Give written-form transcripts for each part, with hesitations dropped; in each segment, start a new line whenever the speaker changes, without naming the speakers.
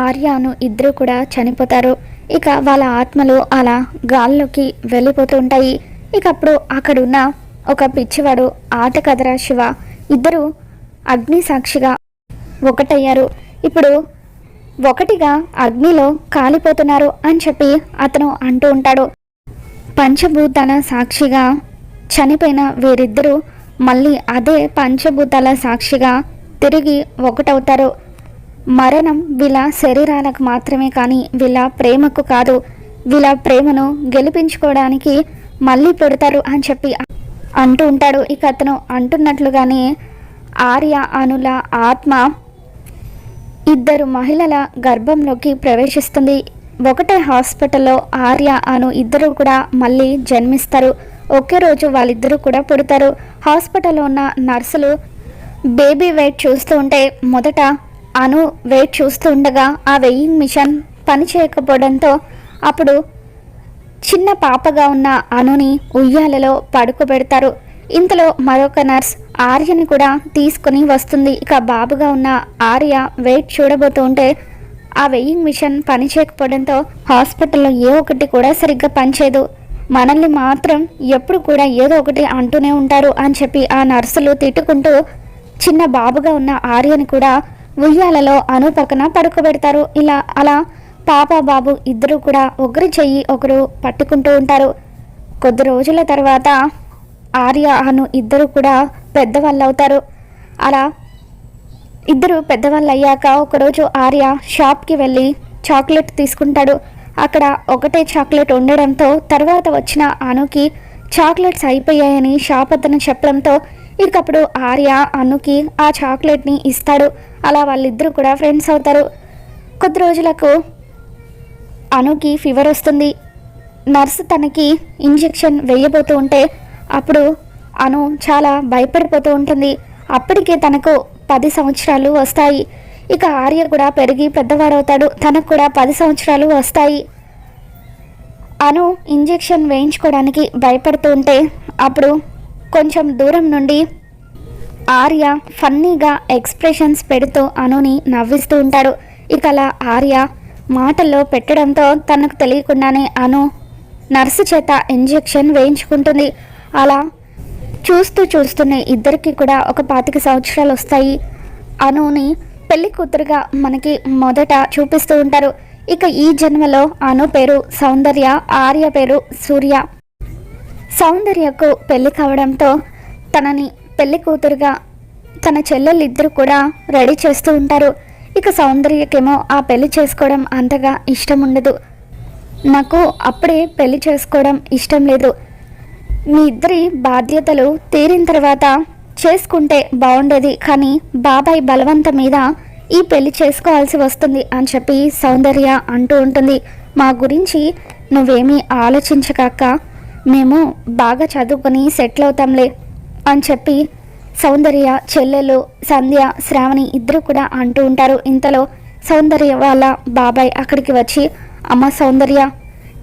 ఆర్యను ఇద్దరు కూడా చనిపోతారు. ఇక వాళ్ళ ఆత్మలు అలా గాల్లోకి వెళ్ళిపోతూ ఉంటాయి. ఇక అప్పుడు అక్కడున్న ఒక పిచ్చివాడు ఆట కదరా శివ ఇద్దరు అగ్ని సాక్షిగా ఒకటయ్యారు. ఇప్పుడు ఒకటిగా అగ్నిలో కాలిపోతున్నారు అని చెప్పి అతను అంటూ ఉంటాడు. పంచభూతాల సాక్షిగా చనిపోయిన వీరిద్దరూ మళ్ళీ అదే పంచభూతాల సాక్షిగా తిరిగి ఒకటవుతారు. మరణం వీళ్ళ శరీరాలకు మాత్రమే కానీ వీళ్ళ ప్రేమకు కాదు. వీళ్ళ ప్రేమను గెలిపించుకోవడానికి మళ్ళీ పెడతారు అని చెప్పి అంటూ ఉంటాడు. ఇక అతను అంటున్నట్లుగానే ఆర్య అనుల ఆత్మ ఇద్దరు మహిళల గర్భంలోకి ప్రవేశిస్తుంది. ఒకటే హాస్పిటల్లో ఆర్య అను ఇద్దరు కూడా మళ్ళీ జన్మిస్తారు. ఒకే రోజు వాళ్ళిద్దరూ కూడా పుడతారు. హాస్పిటల్లో ఉన్న నర్సులు బేబీ వెయిట్ చూస్తూ ఉంటే మొదట అను వెయిట్ చూస్తూ ఉండగా ఆ వెయింగ్ మిషన్ పని చేయకపోవడంతో అప్పుడు చిన్న పాపగా ఉన్న అనుని ఉయ్యాలలో పడుకోబెడతారు. ఇంతలో మరొక నర్స్ ఆర్యని కూడా తీసుకుని వస్తుంది. ఇక బాబుగా ఉన్న ఆర్య వెయిట్ చూడబోతూ ఉంటే ఆ వెయింగ్ మిషన్ పని చేయకపోవడంతో హాస్పిటల్లో ఏ ఒకటి కూడా సరిగ్గా పనిచేయదు. మనల్ని మాత్రం ఎప్పుడు కూడా ఏదో ఒకటి అంటూనే ఉంటారు అని చెప్పి ఆ నర్సులు తిట్టుకుంటూ చిన్న బాబుగా ఉన్న ఆర్యని కూడా ఉయ్యాలలో అను పక్కన పడుకోబెడతారు. అలా పాప బాబు ఇద్దరు కూడా ఒకరి చెయ్యి ఒకరు పట్టుకుంటూ ఉంటారు. కొద్ది రోజుల తర్వాత ఆర్య అను ఇద్దరు కూడా పెద్దవాళ్ళు అవుతారు. అలా ఇద్దరు పెద్దవాళ్ళు అయ్యాక ఒకరోజు ఆర్య షాప్కి వెళ్ళి చాక్లెట్ తీసుకుంటాడు. అక్కడ ఒకటే చాక్లెట్ ఉండడంతో తర్వాత వచ్చిన అనుకి చాక్లెట్స్ అయిపోయాయని షాప్ అతను చెప్పడంతో ఇకప్పుడు ఆర్య అనుకి ఆ చాక్లెట్ని ఇస్తాడు. అలా వాళ్ళిద్దరూ కూడా ఫ్రెండ్స్ అవుతారు. కొద్ది రోజులకు అనుకి ఫీవర్ వస్తుంది. నర్సు తనకి ఇంజెక్షన్ వేయబోతూ ఉంటే అప్పుడు అను చాలా భయపడిపోతూ ఉంటుంది. అప్పటికే తనకు 10 సంవత్సరాలు వస్తాయి. ఇక ఆర్య కూడా పెరిగి పెద్దవాడవుతాడు. తనకు కూడా 10 సంవత్సరాలు వస్తాయి. అను ఇంజెక్షన్ వేయించుకోవడానికి భయపడుతూ ఉంటే అప్పుడు కొంచెం దూరం నుండి ఆర్య ఫన్నీగా ఎక్స్ప్రెషన్స్ పెడుతూ అనుని నవ్విస్తూ ఉంటాడు. ఇక అలా ఆర్య మాటల్లో పెట్టడంతో తనకు తెలియకుండానే అను నర్సు చేత ఇంజెక్షన్ వేయించుకుంటుంది. అలా చూస్తూనే ఇద్దరికి కూడా ఒక 25 సంవత్సరాలు వస్తాయి. అనుని పెళ్లి కూతురుగా మనకి మొదట చూపిస్తూ ఉంటారు. ఇక ఈ జన్మలో అను పేరు సౌందర్య, ఆర్య పేరు సూర్య. సౌందర్యకు పెళ్లి కావడంతో తనని పెళ్లి కూతురుగా తన చెల్లెళ్ళిద్దరూ కూడా రెడీ చేస్తూ ఉంటారు. ఇక సౌందర్యకేమో ఆ పెళ్లి చేసుకోవడం అంతగా ఇష్టం ఉండదు. నాకు అప్పుడే పెళ్లి చేసుకోవడం ఇష్టం లేదు, మీ ఇద్దరి బాధ్యతలు తీరిన తర్వాత చేసుకుంటే బాగుండేది, కానీ బాబాయ్ బలవంతం మీద ఈ పెళ్లి చేసుకోవాల్సి వస్తుంది అని చెప్పి సౌందర్య అంటూ ఉంటుంది. మా గురించి నువ్వేమీ ఆలోచించకాక మేము బాగా చదువుకొని సెటిల్ అవుతాంలే అని చెప్పి సౌందర్య చెల్లెలు సంధ్య, శ్రావణి ఇద్దరు కూడా అంటూ ఉంటారు. ఇంతలో సౌందర్య వాళ్ళ బాబాయ్ అక్కడికి వచ్చి, అమ్మ సౌందర్య,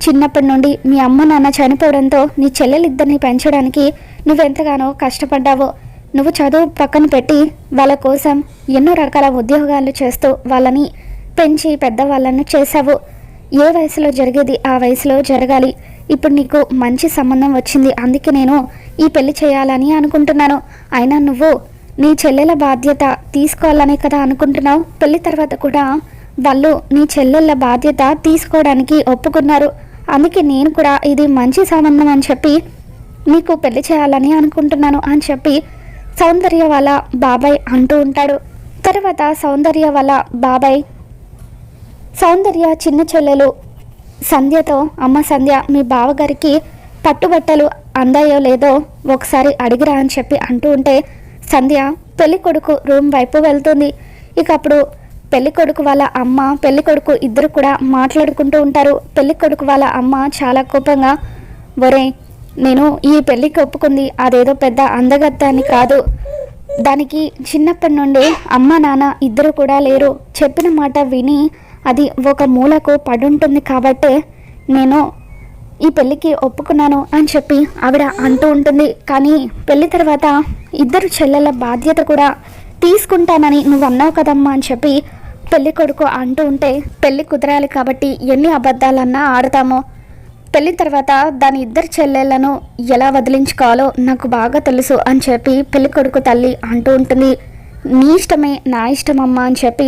చిన్నప్పటి నుండి మీ అమ్మ నాన్న చనిపోవడంతో నీ చెల్లెలిద్దరిని పెంచడానికి నువ్వెంతగానో కష్టపడ్డావో. నువ్వు చదువు పక్కన పెట్టి వాళ్ళ కోసం ఎన్నో రకాల ఉద్యోగాలు చేస్తూ వాళ్ళని పెంచి పెద్దవాళ్ళను చేశావు. ఏ వయసులో జరిగేది ఆ వయసులో జరగాలి. ఇప్పుడు నీకు మంచి సంబంధం వచ్చింది, అందుకే నేను ఈ పెళ్లి చేయాలని అనుకుంటున్నాను. అయినా నువ్వు నీ చెల్లెల బాధ్యత తీసుకోవాలనే కదా అనుకుంటున్నావు. పెళ్లి తర్వాత కూడా వాళ్ళు నీ చెల్లెళ్ళ బాధ్యత తీసుకోవడానికి ఒప్పుకున్నారు. అందుకే నేను కూడా ఇది మంచి సంబంధం అని చెప్పి నీకు పెళ్లి చేయాలని అనుకుంటున్నాను అని చెప్పి సౌందర్య వాళ్ళ బాబాయ్ అంటూ ఉంటాడు. తర్వాత సౌందర్య వాళ్ళ బాబాయ్ సౌందర్య చిన్న చెల్లెలు సంధ్యతో, అమ్మ సంధ్య, మీ బావగారికి పట్టుబట్టలు అందాయో లేదో ఒకసారి అడిగిరా అని చెప్పి అంటూ ఉంటే సంధ్య పెళ్లి కొడుకు రూమ్ వైపు వెళ్తుంది. ఇక అప్పుడు పెళ్లి కొడుకు వాళ్ళ అమ్మ, పెళ్లి కొడుకు ఇద్దరు కూడా మాట్లాడుకుంటూ ఉంటారు. పెళ్లి కొడుకు వాళ్ళ అమ్మ చాలా కోపంగా, ఒరే నేను ఈ పెళ్ళికి ఒప్పుకుంది అదేదో పెద్ద అందగత్తాన్ని కాదు, దానికి చిన్నప్పటి నుండి అమ్మ నాన్న ఇద్దరు కూడా లేరు, చెప్పిన మాట విని అది ఒక మూలకు పడుంటుంది కాబట్టే నేను ఈ పెళ్ళికి ఒప్పుకున్నాను అని చెప్పి ఆవిడ అంటూ ఉంటుంది. కానీ పెళ్లి తర్వాత ఇద్దరు చెల్లెల బాధ్యత కూడా తీసుకుంటానని నువ్వు అన్నావు కదమ్మా అని చెప్పి పెళ్లి కొడుకు అంటూ ఉంటే పెళ్లి కుదరాలి కాబట్టి ఎన్ని అబద్ధాలన్నా ఆడతామో, పెళ్లి తర్వాత దాని ఇద్దరు చెల్లెళ్లను ఎలా వదిలించుకోవాలో నాకు బాగా తెలుసు అని చెప్పి పెళ్లి కొడుకు తల్లి అంటూ ఉంటుంది. నీ ఇష్టమే నా ఇష్టమమ్మా అని చెప్పి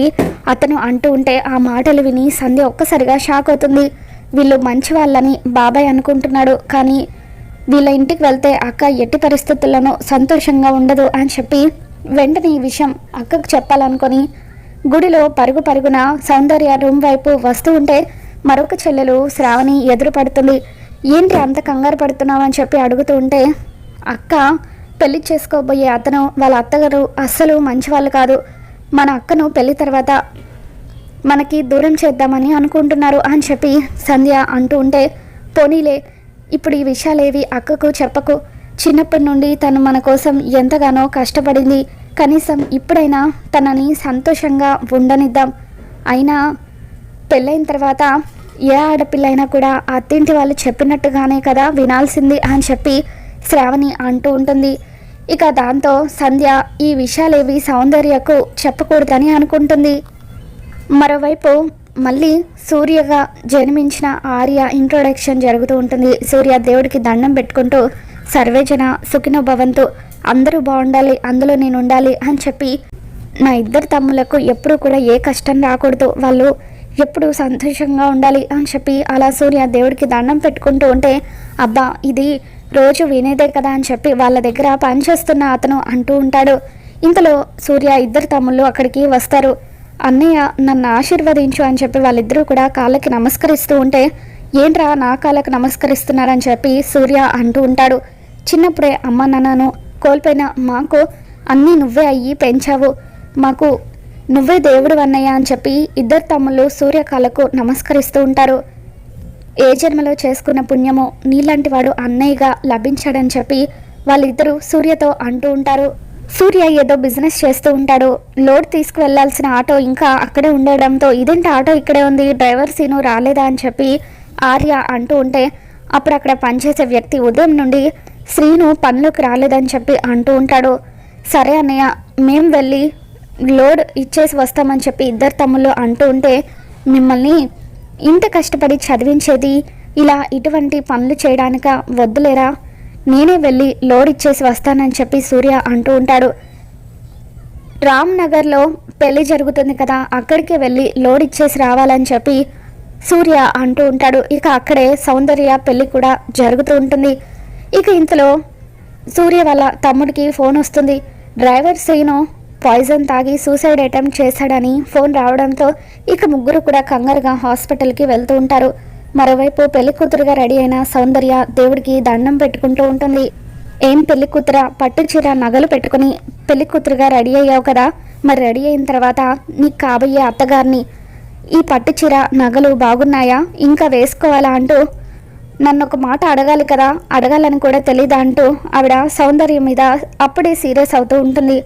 అతను అంటూ ఉంటే ఆ మాటలు విని సంధ్య ఒక్కసారిగా షాక్ అవుతుంది. వీళ్ళు మంచి వాళ్ళని బాబాయ్ అనుకుంటున్నాడు, కానీ వీళ్ళ ఇంటికి వెళ్తే అక్క ఎట్టి పరిస్థితుల్లోనూ సంతోషంగా ఉండదు అని చెప్పి వెంటనే ఈ విషయం అక్కకు చెప్పాలనుకొని గుడిలో పరుగున సౌందర్య రూమ్ వైపు వస్తూ ఉంటే మరొక చెల్లెలు శ్రావణి ఎదురు పడుతుంది. ఏంటి అంత కంగారు పడుతున్నావు అని చెప్పి అడుగుతూ ఉంటే, అక్క పెళ్లి చేసుకోబోయే అతను వాళ్ళ అత్తగారు అస్సలు మంచి వాళ్ళు కాదు, మన అక్కను పెళ్లి తర్వాత మనకి దూరం చేద్దామని అనుకుంటున్నారు అని చెప్పి సంధ్య అంటూ ఉంటే, పోనీలే ఇప్పుడు ఈ విషయాలేవి అక్కకు చెప్పకు, చిన్నప్పటి నుండి తను మన కోసం ఎంతగానో కష్టపడింది, కనీసం ఇప్పుడైనా తనని సంతోషంగా ఉండనిద్దాం, అయినా పెళ్ళైన తర్వాత ఏ ఆడపిల్లైనా కూడా అత్తింటి వాళ్ళు చెప్పినట్టుగానే కదా వినాల్సింది అని చెప్పి శ్రావణి అంటూ ఉంటుంది. ఇక దాంతో సంధ్య ఈ విషయాలేవి సౌందర్యకు చెప్పకూడదని అనుకుంటుంది. మరోవైపు మళ్ళీ సూర్యగా జన్మించిన ఆర్య ఇంట్రొడక్షన్ జరుగుతూ ఉంటుంది. సూర్య దేవుడికి దండం పెట్టుకుంటూ సర్వేజన సుఖినో భవంతు, అందరూ బాగుండాలి, అందులో నేను ఉండాలి అని చెప్పి నా ఇద్దరు తమ్ములకు ఎప్పుడూ కూడా ఏ కష్టం రాకూడదు, వాళ్ళు ఎప్పుడు సంతోషంగా ఉండాలి అని చెప్పి అలా సూర్య దేవుడికి దండం పెట్టుకుంటూ ఉంటే, అబ్బా ఇది రోజు వినేదే కదా అని చెప్పి వాళ్ళ దగ్గర పనిచేస్తున్న అతను అంటూ ఉంటాడు. ఇంతలో సూర్య ఇద్దరు తమ్ముళ్ళు అక్కడికి వస్తారు. అన్నయ్య నన్ను ఆశీర్వదించు అని చెప్పి వాళ్ళిద్దరూ కూడా కాళ్ళకి నమస్కరిస్తూ ఉంటే, ఏంట్రా నా కాళ్ళకి నమస్కరిస్తున్నారని చెప్పి సూర్య అంటూ ఉంటాడు. చిన్నప్పుడే అమ్మ నాన్నను కోల్పోయిన మాకు అన్నీ నువ్వే అయ్యి పెంచావు, మాకు నువ్వే దేవుడు అన్నయ్య అని చెప్పి ఇద్దరు తమ్ముళ్ళు సూర్య కాళ్ళకు నమస్కరిస్తూ ఉంటారు. ఏ జన్మలో చేసుకున్న పుణ్యమో నీలాంటి వాడు అన్నయ్యగా లభించాడని చెప్పి వాళ్ళిద్దరూ సూర్యతో అంటూ ఉంటారు. సూర్య ఏదో బిజినెస్ చేస్తూ ఉంటాడు. లోడ్ తీసుకువెళ్లాల్సిన ఆటో ఇంకా అక్కడే ఉండడంతో ఇదేంటి ఆటో ఇక్కడే ఉంది, డ్రైవర్ సీను రాలేదా అని చెప్పి ఆర్య అంటూ ఉంటే, అప్పుడు అక్కడ పనిచేసే వ్యక్తి ఉదయం నుండి శ్రీను పనిలోకి రాలేదని చెప్పి అంటూ ఉంటాడు. సరే అన్నయ్య మేము వెళ్ళి లోడ్ ఇచ్చేసి వస్తామని చెప్పి ఇద్దరు తమ్ముళ్ళు అంటూ ఉంటే, మిమ్మల్ని ఇంత కష్టపడి చదివించేది ఇలా ఇటువంటి పనులు చేయడానిక, వద్దులేరా నేనే వెళ్ళి లోడ్ ఇచ్చేసి వస్తానని చెప్పి సూర్య అంటూ ఉంటాడు. రామ్ నగర్లో పెళ్లి జరుగుతుంది కదా, అక్కడికి వెళ్ళి లోడ్ ఇచ్చేసి రావాలని చెప్పి సూర్య అంటూ ఉంటాడు. ఇక అక్కడే సౌందర్య పెళ్లి కూడా జరుగుతూ ఉంటుంది. ఇక ఇంతలో సూర్య వాళ్ళ తమ్ముడికి ఫోన్ వస్తుంది. డ్రైవర్ శ్రీను పాయిజన్ తాగి సూసైడ్ అటెంప్ట్ చేశాడని ఫోన్ రావడంతో ఇక ముగ్గురు కూడా కంగారుగా హాస్పిటల్కి వెళ్తూ ఉంటారు. మరోవైపు పెళ్లి కూతురుగా రెడీ అయిన సౌందర్య దేవుడికి దండం పెట్టుకుంటూ ఉంటుంది. ఏం పెళ్లి కూతుర, పట్టు చీర నగలు పెట్టుకుని పెళ్లి కూతురుగా రెడీ అయ్యావు కదా, మరి రెడీ అయిన తర్వాత నీకు కాబోయే అత్తగారిని ఈ పట్టు చీర నగలు బాగున్నాయా, ఇంకా వేసుకోవాలా అంటూ నన్ను ఒక మాట అడగాలి కదా, అడగాలని కూడా తెలీదా అంటూ ఆవిడ సౌందర్య మీద అప్పుడే సీరియస్ అవుతూ ఉంటుంది.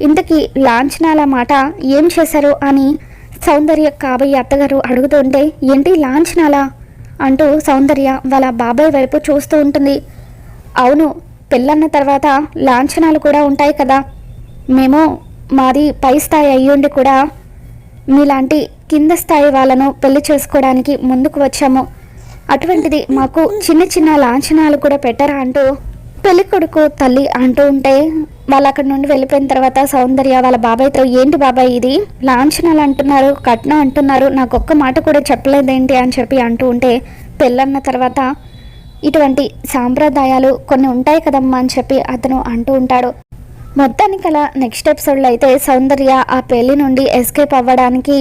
ఇంతకీ లాంఛనాల మాట ఏం చేశారు అని సౌందర్య కాబోయే అత్తగారు అడుగుతుంటే, ఏంటి లాంఛనాలా అంటూ సౌందర్య వాళ్ళ బాబాయ్ వైపు చూస్తూ ఉంటుంది. అవును, పెళ్ళన్న తర్వాత లాంఛనాలు కూడా ఉంటాయి కదా, మేము మాది పై స్థాయి అయ్యుండి కూడా మీలాంటి కింద స్థాయి వాళ్ళను పెళ్లి చేసుకోవడానికి ముందుకు వచ్చాము, అటువంటిది మాకు చిన్న చిన్న లాంఛనాలు కూడా పెట్టరా అంటూ పెళ్లి కొడుకు తల్లి అంటూ ఉంటే, వాళ్ళు అక్కడి నుండి వెళ్ళిపోయిన తర్వాత సౌందర్య వాళ్ళ బాబాయ్తో, ఏంటి బాబాయ్ ఇది లాంఛనాలు అంటున్నారు, కట్నం అంటున్నారు, నాకు ఒక్క మాట కూడా చెప్పలేదేంటి అని చెప్పి అంటూ ఉంటే, పెళ్ళన్న తర్వాత ఇటువంటి సాంప్రదాయాలు కొన్ని ఉంటాయి కదమ్మా అని చెప్పి అతను అంటూ ఉంటాడు. మొత్తానికి అలా నెక్స్ట్ ఎపిసోడ్లో అయితే సౌందర్య ఆ పెళ్లి నుండి ఎస్కేప్ అవ్వడానికి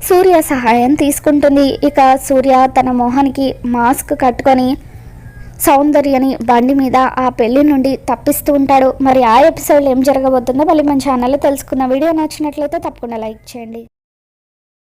సూర్య సహాయం తీసుకుంటుంది. ఇక సూర్య తన మొహానికి మాస్క్ కట్టుకొని సౌందర్యని బండి మీద ఆ పెళ్లి నుండి తప్పిస్తూ ఉంటాడు. మరి ఆ ఎపిసోడ్లో ఏం జరగబోతుందో మళ్ళీ మన ఛానల్లో తెలుసుకున్న. వీడియో నచ్చినట్లయితే తప్పకుండా లైక్ చేయండి.